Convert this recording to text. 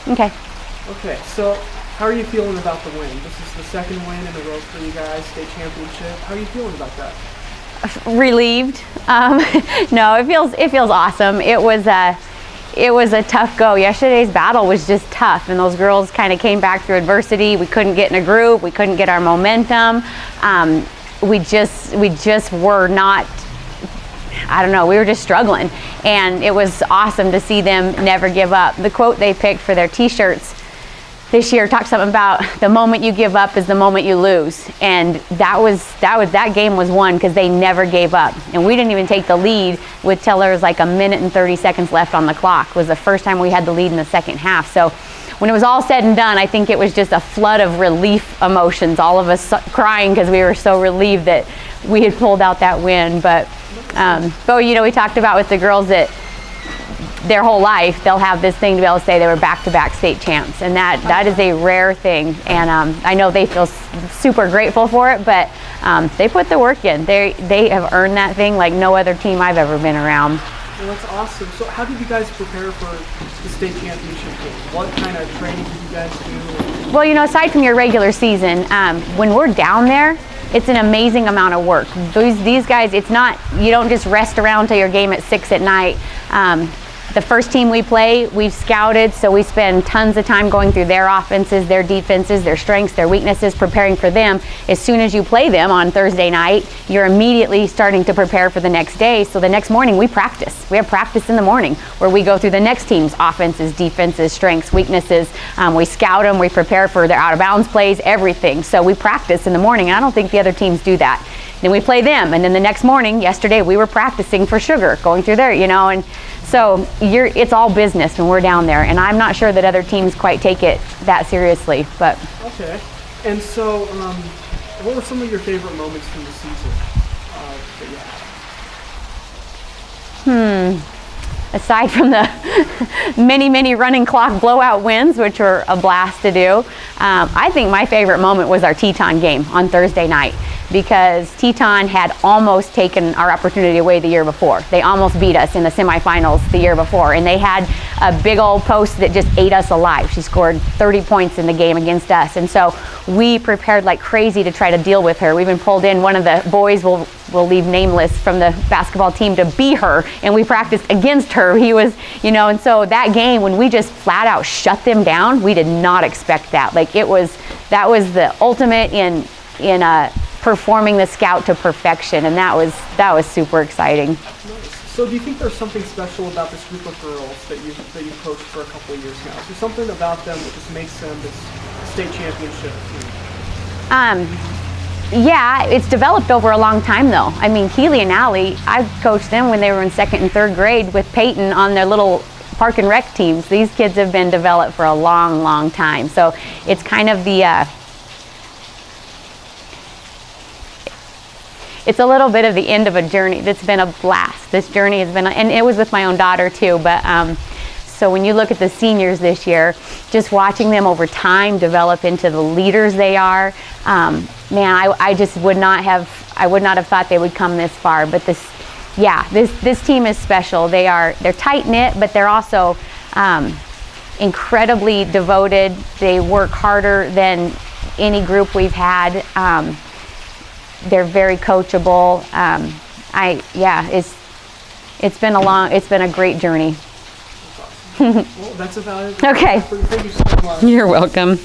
Okay. Okay, so how are you feeling about the win? This is the second win in a row for you guys, state championship. How are you feeling about that? Relieved. No, it feels awesome. It was a tough go. Yesterday's battle was just tough, and those girls kind of came back through adversity. We couldn't get in a group. We couldn't get our momentum. We just were not. I don't know. We were just struggling, and it was awesome to see them never give up. The quote they picked for their T-shirts this year talked something about the moment you give up is the moment you lose, and that game was won because they never gave up, and we didn't even take the lead with till there was like a minute and 30 seconds left on the clock. It was the first time we had the lead in the second half. So when it was all said and done, I think it was just a flood of relief emotions, all of us crying because we were so relieved that we had pulled out that win. But we talked about with the girls that their whole life they'll have this thing to be able to say they were back-to-back state champs, and that is a rare thing, and I know they feel super grateful for it, but they put the work in. They have earned that thing like no other team I've ever been around. Well, that's awesome. So how did you guys prepare for the state championship game? What kind of training did you guys do? Well, aside from your regular season, when we're down there, it's an amazing amount of work. These guys, it's not, you don't just rest around till your game at 6 at night. The first team we play, we've scouted, so we spend tons of time going through their offenses, their defenses, their strengths, their weaknesses, preparing for them. As soon as you play them on Thursday night, you're immediately starting to prepare for the next day. So the next morning we practice. We have practice in the morning where we go through the next team's offenses, defenses, strengths, weaknesses. We scout them, we prepare for their out-of-bounds plays, everything. So we practice in the morning, and I don't think the other teams do that. Then we play them, and then the next morning, yesterday, we were practicing for Sugar, going through there, and so it's all business when we're down there, and I'm not sure that other teams quite take it that seriously, but. Okay, and so what were some of your favorite moments from the season that you had? Aside from the many running clock blowout wins, which were a blast to do, I think my favorite moment was our Teton game on Thursday night, because Teton had almost taken our opportunity away the year before. They almost beat us in the semifinals the year before, and they had a big old post that just ate us alive. She scored 30 points in the game against us, and so we prepared like crazy to try to deal with her. We even pulled in one of the boys, we'll leave nameless, from the basketball team to be her, and we practiced against her. He was, and so that game, when we just flat out shut them down, we did not expect that. Like that was the ultimate in performing the scout to perfection, and that was super exciting. Nice. So do you think there's something special about this group of girls that you've coached for a couple of years now? Is there something about them that just makes them this state championship team? Yeah, it's developed over a long time though. I mean, Keely and Allie, I coached them when they were in 2nd and 3rd grade with Peyton on their little park and rec teams. These kids have been developed for a long time. So it's kind of it's a little bit of the end of a journey that's been a blast. This journey has been, and it was with my own daughter too, but so when you look at the seniors this year, just watching them over time develop into the leaders they are, I just would not have thought they would come this far. But this team is special. They're tight knit, but they're also incredibly devoted. They work harder than any group we've had. They're very coachable. It's been a great journey. Well, that's about it. Okay. Thank you so much. You're welcome.